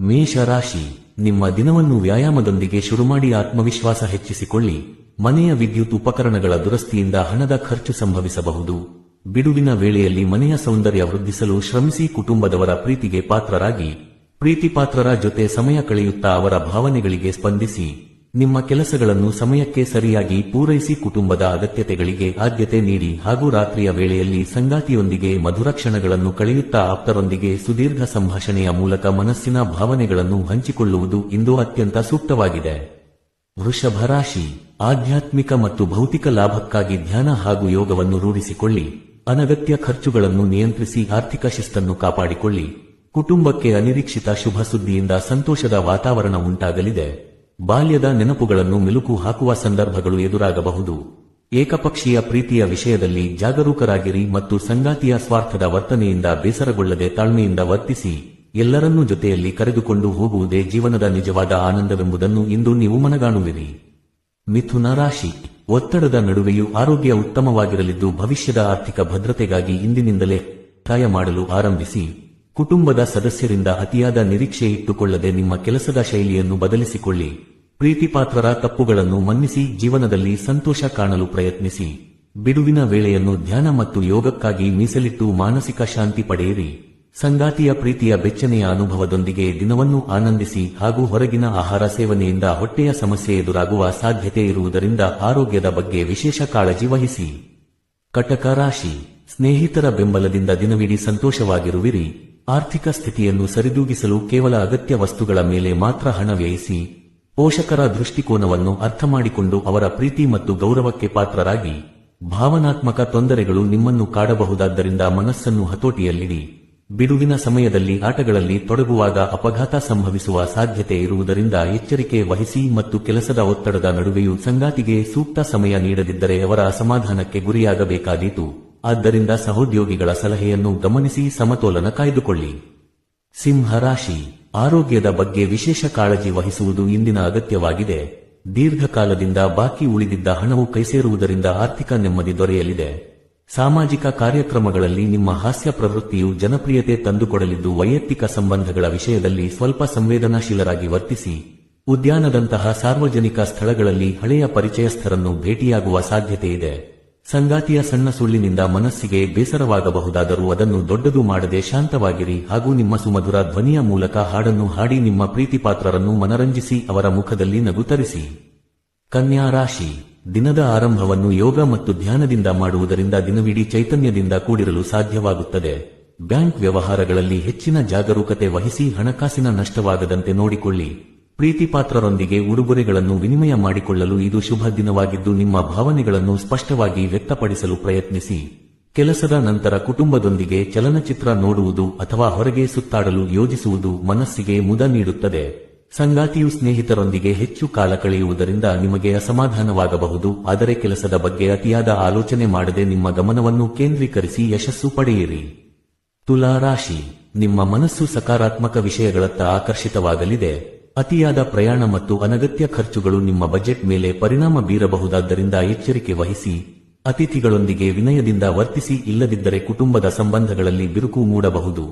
ಮೇಷರಾಶಿ, ನಿಮ್ಮ ದಿನವನ್ನು ವ್ಯಾಯಾಮದೊಂದಿಗೆ ಶುರುಮಾಡಿ ಆತ್ಮವಿಶ್ವಾಸ ಹೆಚ್ಚಿಸಿಕೊಳ್ಳಿ. ಮನೆಯ ವಿದ್ಯುತ್ ಉಪಕರಣಗಳ ದುರಸ್ತಿಯಿಂದ ಹಣದ ಖರ್ಚು ಸಂಭವಿಸಬಹುದು. ಬಿಡುವಿನ ವೇಳೆಯಲ್ಲಿ ಮನೆಯ ಸೌಂದರ್ಯ ವೃದ್ಧಿಸಲು ಶ್ರಮಿಸಿ. ಕುಟುಂಬದವರ ಪ್ರೀತಿಗೆ ಪಾತ್ರರಾಗಿ, ಪ್ರೀತಿಪಾತ್ರರ ಜೊತೆ ಸಮಯ ಕಳೆಯುತ್ತಾ ಅವರ ಭಾವನೆಗಳಿಗೆ ಸ್ಪಂದಿಸಿ. ನಿಮ್ಮ ಕೆಲಸಗಳನ್ನು ಸಮಯಕ್ಕೆ ಸರಿಯಾಗಿ ಪೂರೈಸಿ. ಕುಟುಂಬದ ಅಗತ್ಯತೆಗಳಿಗೆ ಆದ್ಯತೆ ನೀಡಿ ಹಾಗೂ ರಾತ್ರಿಯ ವೇಳೆಯಲ್ಲಿ ಸಂಗಾತಿಯೊಂದಿಗೆ ಮಧುರ ಕ್ಷಣಗಳನ್ನು ಕಳೆಯುತ್ತಾ ಆಪ್ತರೊಂದಿಗೆ ಸುದೀರ್ಘ ಸಂಭಾಷಣೆಯ ಮೂಲಕ ಮನಸ್ಸಿನ ಭಾವನೆಗಳನ್ನು ಹಂಚಿಕೊಳ್ಳುವುದು ಇಂದು ಅತ್ಯಂತ ಸೂಕ್ತವಾಗಿದೆ. ವೃಷಭ ರಾಶಿ, ಆಧ್ಯಾತ್ಮಿಕ ಮತ್ತು ಭೌತಿಕ ಲಾಭಕ್ಕಾಗಿ ಧ್ಯಾನ ಹಾಗೂ ಯೋಗವನ್ನು ರೂಢಿಸಿಕೊಳ್ಳಿ. ಅನಗತ್ಯ ಖರ್ಚುಗಳನ್ನು ನಿಯಂತ್ರಿಸಿ ಆರ್ಥಿಕ ಶಿಸ್ತನ್ನು ಕಾಪಾಡಿಕೊಳ್ಳಿ. ಕುಟುಂಬಕ್ಕೆ ಅನಿರೀಕ್ಷಿತ ಶುಭ ಸುದ್ದಿಯಿಂದ ಸಂತೋಷದ ವಾತಾವರಣ ಉಂಟಾಗಲಿದೆ. ಬಾಲ್ಯದ ನೆನಪುಗಳನ್ನು ಮೆಲುಕು ಹಾಕುವ ಸಂದರ್ಭಗಳು ಎದುರಾಗಬಹುದು. ಏಕಪಕ್ಷೀಯ ಪ್ರೀತಿಯ ವಿಷಯದಲ್ಲಿ ಜಾಗರೂಕರಾಗಿರಿ ಮತ್ತು ಸಂಗಾತಿಯ ಸ್ವಾರ್ಥದ ವರ್ತನೆಯಿಂದ ಬೇಸರಗೊಳ್ಳದೆ ತಾಳ್ಮೆಯಿಂದ ವರ್ತಿಸಿ. ಎಲ್ಲರನ್ನೂ ಜೊತೆಯಲ್ಲಿ ಕರೆದುಕೊಂಡು ಹೋಗುವುದೇ ಜೀವನದ ನಿಜವಾದ ಆನಂದವೆಂಬುದನ್ನು ಇಂದು ನೀವು ಮನಗಾಣುವಿರಿ. ಮಿಥುನ ರಾಶಿ, ಒತ್ತಡದ ನಡುವೆಯೂ ಆರೋಗ್ಯ ಉತ್ತಮವಾಗಿರಲಿದ್ದು ಭವಿಷ್ಯದ ಆರ್ಥಿಕ ಭದ್ರತೆಗಾಗಿ ಇಂದಿನಿಂದಲೇ ಉಳಿತಾಯ ಮಾಡಲು ಆರಂಭಿಸಿ. ಕುಟುಂಬದ ಸದಸ್ಯರಿಂದ ಅತಿಯಾದ ನಿರೀಕ್ಷೆ ಇಟ್ಟುಕೊಳ್ಳದೆ ನಿಮ್ಮ ಕೆಲಸದ ಶೈಲಿಯನ್ನು ಬದಲಿಸಿಕೊಳ್ಳಿ. ಪ್ರೀತಿಪಾತ್ರರ ತಪ್ಪುಗಳನ್ನು ಮನ್ನಿಸಿ ಜೀವನದಲ್ಲಿ ಸಂತೋಷ ಕಾಣಲು ಪ್ರಯತ್ನಿಸಿ. ಬಿಡುವಿನ ವೇಳೆಯನ್ನು ಧ್ಯಾನ ಮತ್ತು ಯೋಗಕ್ಕಾಗಿ ಮೀಸಲಿಟ್ಟು ಮಾನಸಿಕ ಶಾಂತಿ ಪಡೆಯಿರಿ. ಸಂಗಾತಿಯ ಪ್ರೀತಿಯ ಬೆಚ್ಚನೆಯ ಅನುಭವದೊಂದಿಗೆ ದಿನವನ್ನು ಆನಂದಿಸಿ ಹಾಗೂ ಹೊರಗಿನ ಆಹಾರ ಸೇವನೆಯಿಂದ ಹೊಟ್ಟೆಯ ಸಮಸ್ಯೆ ಎದುರಾಗುವ ಸಾಧ್ಯತೆ ಇರುವುದರಿಂದ ಆರೋಗ್ಯದ ಬಗ್ಗೆ ವಿಶೇಷ ಕಾಳಜಿ ವಹಿಸಿ. ಕಟಕ ರಾಶಿ, ಸ್ನೇಹಿತರ ಬೆಂಬಲದಿಂದ ದಿನವಿಡೀ ಸಂತೋಷವಾಗಿರುವಿರಿ. ಆರ್ಥಿಕ ಸ್ಥಿತಿಯನ್ನು ಸರಿದೂಗಿಸಲು ಕೇವಲ ಅಗತ್ಯ ವಸ್ತುಗಳ ಮೇಲೆ ಮಾತ್ರ ಹಣ ವ್ಯಯಿಸಿ. ಪೋಷಕರ ದೃಷ್ಟಿಕೋನವನ್ನು ಅರ್ಥಮಾಡಿಕೊಂಡು ಅವರ ಪ್ರೀತಿ ಮತ್ತು ಗೌರವಕ್ಕೆ ಪಾತ್ರರಾಗಿ. ಭಾವನಾತ್ಮಕ ತೊಂದರೆಗಳು ನಿಮ್ಮನ್ನು ಕಾಡಬಹುದಾದ್ದರಿಂದ ಮನಸ್ಸನ್ನು ಹತೋಟಿಯಲ್ಲಿಡಿ. ಬಿಡುವಿನ ಸಮಯದಲ್ಲಿ ಆಟಗಳಲ್ಲಿ ತೊಡಗುವಾಗ ಅಪಘಾತ ಸಂಭವಿಸುವ ಸಾಧ್ಯತೆ ಇರುವುದರಿಂದ ಎಚ್ಚರಿಕೆ ವಹಿಸಿ ಮತ್ತು ಕೆಲಸದ ಒತ್ತಡದ ನಡುವೆಯೂ ಸಂಗಾತಿಗೆ ಸೂಕ್ತ ಸಮಯ ನೀಡದಿದ್ದರೆ ಅವರ ಅಸಮಾಧಾನಕ್ಕೆ ಗುರಿಯಾಗಬೇಕಾದೀತು. ಆದ್ದರಿಂದ ಸಹೋದ್ಯೋಗಿಗಳ ಸಲಹೆಯನ್ನು ಗಮನಿಸಿ ಸಮತೋಲನ ಕಾಯ್ದುಕೊಳ್ಳಿ. ಸಿಂಹ ರಾಶಿ, ಆರೋಗ್ಯದ ಬಗ್ಗೆ ವಿಶೇಷ ಕಾಳಜಿ ವಹಿಸುವುದು ಇಂದಿನ ಅಗತ್ಯವಾಗಿದೆ. ದೀರ್ಘಕಾಲದಿಂದ ಬಾಕಿ ಉಳಿದಿದ್ದ ಹಣವು ಕೈಸೇರುವುದರಿಂದ ಆರ್ಥಿಕ ನೆಮ್ಮದಿ ದೊರೆಯಲಿದೆ. ಸಾಮಾಜಿಕ ಕಾರ್ಯಕ್ರಮಗಳಲ್ಲಿ ನಿಮ್ಮ ಹಾಸ್ಯ ಪ್ರವೃತ್ತಿಯು ಜನಪ್ರಿಯತೆ ತಂದುಕೊಡಲಿದ್ದು ವೈಯಕ್ತಿಕ ಸಂಬಂಧಗಳ ವಿಷಯದಲ್ಲಿ ಸ್ವಲ್ಪ ಸಂವೇದನಾಶೀಲರಾಗಿ ವರ್ತಿಸಿ. ಉದ್ಯಾನದಂತಹ ಸಾರ್ವಜನಿಕ ಸ್ಥಳಗಳಲ್ಲಿ ಹಳೆಯ ಪರಿಚಯಸ್ಥರನ್ನು ಭೇಟಿಯಾಗುವ ಸಾಧ್ಯತೆಯಿದೆ. ಸಂಗಾತಿಯ ಸಣ್ಣ ಸುಳ್ಳಿನಿಂದ ಮನಸ್ಸಿಗೆ ಬೇಸರವಾಗಬಹುದಾದರೂ ಅದನ್ನು ದೊಡ್ಡದು ಮಾಡದೆ ಶಾಂತವಾಗಿರಿ ಹಾಗೂ ನಿಮ್ಮ ಸುಮಧುರ ಧ್ವನಿಯ ಮೂಲಕ ಹಾಡನ್ನು ಹಾಡಿ ನಿಮ್ಮ ಪ್ರೀತಿಪಾತ್ರರನ್ನು ಮನರಂಜಿಸಿ ಅವರ ಮುಖದಲ್ಲಿ ನಗು ತರಿಸಿ. ಕನ್ಯಾ ರಾಶಿ, ದಿನದ ಆರಂಭವನ್ನು ಯೋಗ ಮತ್ತು ಧ್ಯಾನದಿಂದ ಮಾಡುವುದರಿಂದ ದಿನವಿಡೀ ಚೈತನ್ಯದಿಂದ ಕೂಡಿರಲು ಸಾಧ್ಯವಾಗುತ್ತದೆ. ಬ್ಯಾಂಕ್ ವ್ಯವಹಾರಗಳಲ್ಲಿ ಹೆಚ್ಚಿನ ಜಾಗರೂಕತೆ ವಹಿಸಿ ಹಣಕಾಸಿನ ನಷ್ಟವಾಗದಂತೆ ನೋಡಿಕೊಳ್ಳಿ. ಪ್ರೀತಿಪಾತ್ರರೊಂದಿಗೆ ಉಡುಗೊರೆಗಳನ್ನು ವಿನಿಮಯ ಮಾಡಿಕೊಳ್ಳಲು ಇದು ಶುಭ ದಿನವಾಗಿದ್ದು ನಿಮ್ಮ ಭಾವನೆಗಳನ್ನು ಸ್ಪಷ್ಟವಾಗಿ ವ್ಯಕ್ತಪಡಿಸಲು ಪ್ರಯತ್ನಿಸಿ. ಕೆಲಸದ ನಂತರ ಕುಟುಂಬದೊಂದಿಗೆ ಚಲನಚಿತ್ರ ನೋಡುವುದು ಅಥವಾ ಹೊರಗೆ ಸುತ್ತಾಡಲು ಯೋಜಿಸುವುದು ಮನಸ್ಸಿಗೆ ಮುದ ನೀಡುತ್ತದೆ. ಸಂಗಾತಿಯು ಸ್ನೇಹಿತರೊಂದಿಗೆ ಹೆಚ್ಚು ಕಾಲ ಕಳೆಯುವುದರಿಂದ ನಿಮಗೆ ಅಸಮಾಧಾನವಾಗಬಹುದು. ಆದರೆ ಕೆಲಸದ ಬಗ್ಗೆ ಅತಿಯಾದ ಆಲೋಚನೆ ಮಾಡದೆ ನಿಮ್ಮ ಗಮನವನ್ನು ಕೇಂದ್ರೀಕರಿಸಿ ಯಶಸ್ಸು ಪಡೆಯಿರಿ. ತುಲಾ ರಾಶಿ, ನಿಮ್ಮ ಮನಸ್ಸು ಸಕಾರಾತ್ಮಕ ವಿಷಯಗಳತ್ತ ಆಕರ್ಷಿತವಾಗಲಿದೆ. ಅತಿಯಾದ ಪ್ರಯಾಣ ಮತ್ತು ಅನಗತ್ಯ ಖರ್ಚುಗಳು ನಿಮ್ಮ ಬಜೆಟ್ ಮೇಲೆ ಪರಿಣಾಮ ಬೀರಬಹುದಾದ್ದರಿಂದ ಎಚ್ಚರಿಕೆ ವಹಿಸಿ. ಅತಿಥಿಗಳೊಂದಿಗೆ ವಿನಯದಿಂದ ವರ್ತಿಸಿ, ಇಲ್ಲದಿದ್ದರೆ ಕುಟುಂಬದ ಸಂಬಂಧಗಳಲ್ಲಿ ಬಿರುಕು ಮೂಡಬಹುದು.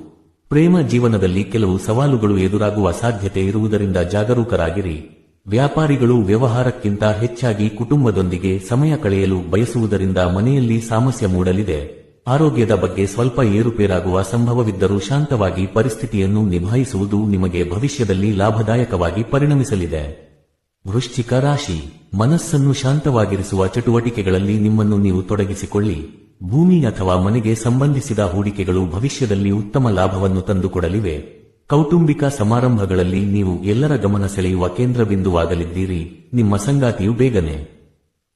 ಪ್ರೇಮ ಜೀವನದಲ್ಲಿ ಕೆಲವು ಸವಾಲುಗಳು ಎದುರಾಗುವ ಸಾಧ್ಯತೆ ಇರುವುದರಿಂದ ಜಾಗರೂಕರಾಗಿರಿ. ವ್ಯಾಪಾರಿಗಳು ವ್ಯವಹಾರಕ್ಕಿಂತ ಹೆಚ್ಚಾಗಿ ಕುಟುಂಬದೊಂದಿಗೆ ಸಮಯ ಕಳೆಯಲು ಬಯಸುವುದರಿಂದ ಮನೆಯಲ್ಲಿ ಸಾಮಸ್ಯೆ ಮೂಡಲಿದೆ. ಆರೋಗ್ಯದ ಬಗ್ಗೆ ಸ್ವಲ್ಪ ಏರುಪೇರಾಗುವ ಸಂಭವವಿದ್ದರೂ ಶಾಂತವಾಗಿ ಪರಿಸ್ಥಿತಿಯನ್ನು ನಿಭಾಯಿಸುವುದು ನಿಮಗೆ ಭವಿಷ್ಯದಲ್ಲಿ ಲಾಭದಾಯಕವಾಗಿ ಪರಿಣಮಿಸಲಿದೆ. ವೃಶ್ಚಿಕ ರಾಶಿ, ಮನಸ್ಸನ್ನು ಶಾಂತವಾಗಿರಿಸುವ ಚಟುವಟಿಕೆಗಳಲ್ಲಿ ನಿಮ್ಮನ್ನು ನೀವು ತೊಡಗಿಸಿಕೊಳ್ಳಿ. ಭೂಮಿ ಅಥವಾ ಮನೆಗೆ ಸಂಬಂಧಿಸಿದ ಹೂಡಿಕೆಗಳು ಭವಿಷ್ಯದಲ್ಲಿ ಉತ್ತಮ ಲಾಭವನ್ನು ತಂದುಕೊಡಲಿವೆ. ಕೌಟುಂಬಿಕ ಸಮಾರಂಭಗಳಲ್ಲಿ ನೀವು ಎಲ್ಲರ ಗಮನ ಸೆಳೆಯುವ ಕೇಂದ್ರಬಿಂದುವಾಗಲಿದ್ದೀರಿ. ನಿಮ್ಮ ಸಂಗಾತಿಯು ಬೇಗನೆ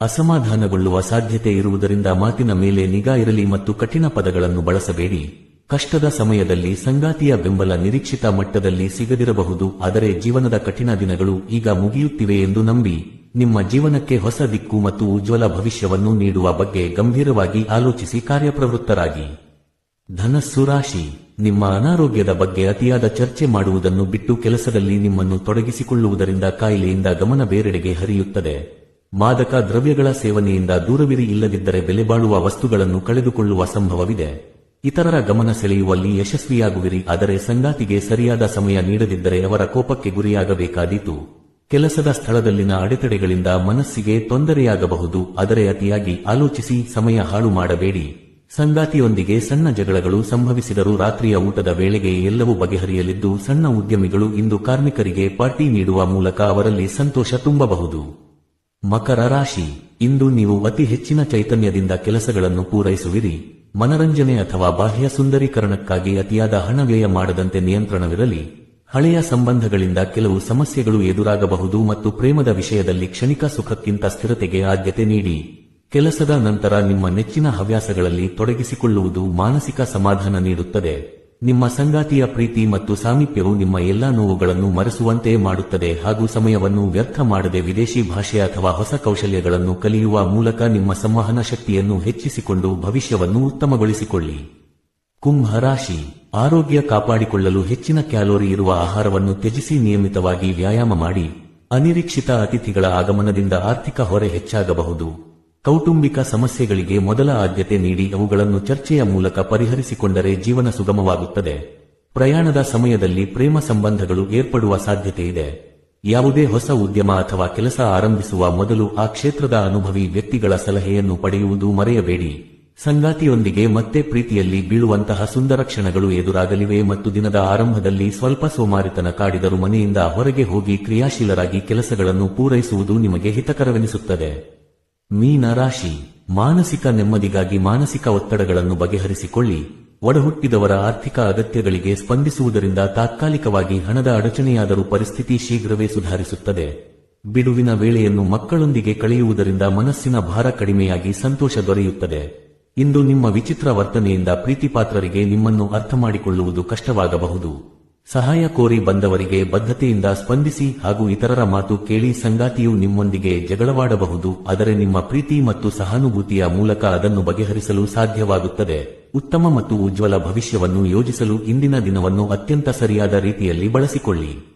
ಅಸಮಾಧಾನಗೊಳ್ಳುವ ಸಾಧ್ಯತೆ ಇರುವುದರಿಂದ ಮಾತಿನ ಮೇಲೆ ನಿಗಾ ಇರಲಿ ಮತ್ತು ಕಠಿಣ ಪದಗಳನ್ನು ಬಳಸಬೇಡಿ. ಕಷ್ಟದ ಸಮಯದಲ್ಲಿ ಸಂಗಾತಿಯ ಬೆಂಬಲ ನಿರೀಕ್ಷಿತ ಮಟ್ಟದಲ್ಲಿ ಸಿಗದಿರಬಹುದು, ಆದರೆ ಜೀವನದ ಕಠಿಣ ದಿನಗಳು ಈಗ ಮುಗಿಯುತ್ತಿವೆ ಎಂದು ನಂಬಿ ನಿಮ್ಮ ಜೀವನಕ್ಕೆ ಹೊಸ ದಿಕ್ಕು ಮತ್ತು ಉಜ್ವಲ ಭವಿಷ್ಯವನ್ನು ನೀಡುವ ಬಗ್ಗೆ ಗಂಭೀರವಾಗಿ ಆಲೋಚಿಸಿ ಕಾರ್ಯಪ್ರವೃತ್ತರಾಗಿ. ಧನಸ್ಸು ರಾಶಿ, ನಿಮ್ಮ ಅನಾರೋಗ್ಯದ ಬಗ್ಗೆ ಅತಿಯಾದ ಚರ್ಚೆ ಮಾಡುವುದನ್ನು ಬಿಟ್ಟು ಕೆಲಸದಲ್ಲಿ ನಿಮ್ಮನ್ನು ತೊಡಗಿಸಿಕೊಳ್ಳುವುದರಿಂದ ಕಾಯಿಲೆಯಿಂದ ಗಮನ ಬೇರೆಡೆಗೆ ಹರಿಯುತ್ತದೆ. ಮಾದಕ ದ್ರವ್ಯಗಳ ಸೇವನೆಯಿಂದ ದೂರವಿರಿ, ಇಲ್ಲದಿದ್ದರೆ ಬೆಲೆಬಾಳುವ ವಸ್ತುಗಳನ್ನು ಕಳೆದುಕೊಳ್ಳುವ ಸಂಭವವಿದೆ. ಇತರರ ಗಮನ ಸೆಳೆಯುವಲ್ಲಿ ಯಶಸ್ವಿಯಾಗುವಿರಿ. ಆದರೆ ಸಂಗಾತಿಗೆ ಸರಿಯಾದ ಸಮಯ ನೀಡದಿದ್ದರೆ ಅವರ ಕೋಪಕ್ಕೆ ಗುರಿಯಾಗಬೇಕಾದೀತು. ಕೆಲಸದ ಸ್ಥಳದಲ್ಲಿನ ಅಡೆತಡೆಗಳಿಂದ ಮನಸ್ಸಿಗೆ ತೊಂದರೆಯಾಗಬಹುದು. ಆದರೆ ಅತಿಯಾಗಿ ಆಲೋಚಿಸಿ ಸಮಯ ಹಾಳು ಮಾಡಬೇಡಿ. ಸಂಗಾತಿಯೊಂದಿಗೆ ಸಣ್ಣ ಜಗಳಗಳು ಸಂಭವಿಸಿದರೂ ರಾತ್ರಿಯ ಊಟದ ವೇಳೆಗೆ ಎಲ್ಲವೂ ಬಗೆಹರಿಯಲಿದ್ದು, ಸಣ್ಣ ಉದ್ಯಮಿಗಳು ಇಂದು ಕಾರ್ಮಿಕರಿಗೆ ಪಾರ್ಟಿ ನೀಡುವ ಮೂಲಕ ಅವರಲ್ಲಿ ಸಂತೋಷ ತುಂಬಬಹುದು. ಮಕರ ರಾಶಿ, ಇಂದು ನೀವು ಅತಿ ಹೆಚ್ಚಿನ ಚೈತನ್ಯದಿಂದ ಕೆಲಸಗಳನ್ನು ಪೂರೈಸುವಿರಿ. ಮನರಂಜನೆ ಅಥವಾ ಬಾಹ್ಯ ಸುಂದರೀಕರಣಕ್ಕಾಗಿ ಅತಿಯಾದ ಹಣ ವ್ಯಯ ಮಾಡದಂತೆ ನಿಯಂತ್ರಣವಿರಲಿ. ಹಳೆಯ ಸಂಬಂಧಗಳಿಂದ ಕೆಲವು ಸಮಸ್ಯೆಗಳು ಎದುರಾಗಬಹುದು ಮತ್ತು ಪ್ರೇಮದ ವಿಷಯದಲ್ಲಿ ಕ್ಷಣಿಕ ಸುಖಕ್ಕಿಂತ ಸ್ಥಿರತೆಗೆ ಆದ್ಯತೆ ನೀಡಿ. ಕೆಲಸದ ನಂತರ ನಿಮ್ಮ ನೆಚ್ಚಿನ ಹವ್ಯಾಸಗಳಲ್ಲಿ ತೊಡಗಿಸಿಕೊಳ್ಳುವುದು ಮಾನಸಿಕ ಸಮಾಧಾನ ನೀಡುತ್ತದೆ. ನಿಮ್ಮ ಸಂಗಾತಿಯ ಪ್ರೀತಿ ಮತ್ತು ಸಾಮೀಪ್ಯವು ನಿಮ್ಮ ಎಲ್ಲಾ ನೋವುಗಳನ್ನು ಮರೆಸುವಂತೆ ಮಾಡುತ್ತದೆ ಹಾಗೂ ಸಮಯವನ್ನು ವ್ಯರ್ಥ ಮಾಡದೆ ವಿದೇಶಿ ಭಾಷೆ ಅಥವಾ ಹೊಸ ಕೌಶಲ್ಯಗಳನ್ನು ಕಲಿಯುವ ಮೂಲಕ ನಿಮ್ಮ ಸಂವಹನ ಶಕ್ತಿಯನ್ನು ಹೆಚ್ಚಿಸಿಕೊಂಡು ಭವಿಷ್ಯವನ್ನು ಉತ್ತಮಗೊಳಿಸಿಕೊಳ್ಳಿ. ಕುಂಭ ರಾಶಿ, ಆರೋಗ್ಯ ಕಾಪಾಡಿಕೊಳ್ಳಲು ಹೆಚ್ಚಿನ ಕ್ಯಾಲೋರಿ ಇರುವ ಆಹಾರವನ್ನು ತ್ಯಜಿಸಿ ನಿಯಮಿತವಾಗಿ ವ್ಯಾಯಾಮ ಮಾಡಿ. ಅನಿರೀಕ್ಷಿತ ಅತಿಥಿಗಳ ಆಗಮನದಿಂದ ಆರ್ಥಿಕ ಹೊರೆ ಹೆಚ್ಚಾಗಬಹುದು. ಕೌಟುಂಬಿಕ ಸಮಸ್ಯೆಗಳಿಗೆ ಮೊದಲ ಆದ್ಯತೆ ನೀಡಿ ಅವುಗಳನ್ನು ಚರ್ಚೆಯ ಮೂಲಕ ಪರಿಹರಿಸಿಕೊಂಡರೆ ಜೀವನ ಸುಗಮವಾಗುತ್ತದೆ. ಪ್ರಯಾಣದ ಸಮಯದಲ್ಲಿ ಪ್ರೇಮ ಸಂಬಂಧಗಳು ಏರ್ಪಡುವ ಸಾಧ್ಯತೆಯಿದೆ. ಯಾವುದೇ ಹೊಸ ಉದ್ಯಮ ಅಥವಾ ಕೆಲಸ ಆರಂಭಿಸುವ ಮೊದಲು ಆ ಕ್ಷೇತ್ರದ ಅನುಭವಿ ವ್ಯಕ್ತಿಗಳ ಸಲಹೆಯನ್ನು ಪಡೆಯುವುದು ಮರೆಯಬೇಡಿ. ಸಂಗಾತಿಯೊಂದಿಗೆ ಮತ್ತೆ ಪ್ರೀತಿಯಲ್ಲಿ ಬೀಳುವಂತಹ ಸುಂದರ ಕ್ಷಣಗಳು ಎದುರಾಗಲಿವೆ ಮತ್ತು ದಿನದ ಆರಂಭದಲ್ಲಿ ಸ್ವಲ್ಪ ಸೋಮಾರಿತನ ಕಾಡಿದರೂ ಮನೆಯಿಂದ ಹೊರಗೆ ಹೋಗಿ ಕ್ರಿಯಾಶೀಲರಾಗಿ ಕೆಲಸಗಳನ್ನು ಪೂರೈಸುವುದು ನಿಮಗೆ ಹಿತಕರವೆನಿಸುತ್ತದೆ. ಮೀನ ರಾಶಿ, ಮಾನಸಿಕ ನೆಮ್ಮದಿಗಾಗಿ ಮಾನಸಿಕ ಒತ್ತಡಗಳನ್ನು ಬಗೆಹರಿಸಿಕೊಳ್ಳಿ. ಒಡಹುಟ್ಟಿದವರ ಆರ್ಥಿಕ ಅಗತ್ಯಗಳಿಗೆ ಸ್ಪಂದಿಸುವುದರಿಂದ ತಾತ್ಕಾಲಿಕವಾಗಿ ಹಣದ ಅಡಚಣೆಯಾದರೂ ಪರಿಸ್ಥಿತಿ ಶೀಘ್ರವೇ ಸುಧಾರಿಸುತ್ತದೆ. ಬಿಡುವಿನ ವೇಳೆಯನ್ನು ಮಕ್ಕಳೊಂದಿಗೆ ಕಳೆಯುವುದರಿಂದ ಮನಸ್ಸಿನ ಭಾರ ಕಡಿಮೆಯಾಗಿ ಸಂತೋಷ ದೊರೆಯುತ್ತದೆ. ಇಂದು ನಿಮ್ಮ ವಿಚಿತ್ರ ವರ್ತನೆಯಿಂದ ಪ್ರೀತಿಪಾತ್ರರಿಗೆ ನಿಮ್ಮನ್ನು ಅರ್ಥಮಾಡಿಕೊಳ್ಳುವುದು ಕಷ್ಟವಾಗಬಹುದು. ಸಹಾಯ ಕೋರಿ ಬಂದವರಿಗೆ ಬದ್ಧತೆಯಿಂದ ಸ್ಪಂದಿಸಿ ಹಾಗೂ ಇತರರ ಮಾತು ಕೇಳಿ. ಸಂಗಾತಿಯು ನಿಮ್ಮೊಂದಿಗೆ ಜಗಳವಾಡಬಹುದು, ಆದರೆ ನಿಮ್ಮ ಪ್ರೀತಿ ಮತ್ತು ಸಹಾನುಭೂತಿಯ ಮೂಲಕ ಅದನ್ನು ಬಗೆಹರಿಸಲು ಸಾಧ್ಯವಾಗುತ್ತದೆ. ಉತ್ತಮ ಮತ್ತು ಉಜ್ವಲ ಭವಿಷ್ಯವನ್ನು ಯೋಜಿಸಲು ಇಂದಿನ ದಿನವನ್ನು ಅತ್ಯಂತ ಸರಿಯಾದ ರೀತಿಯಲ್ಲಿ ಬಳಸಿಕೊಳ್ಳಿ.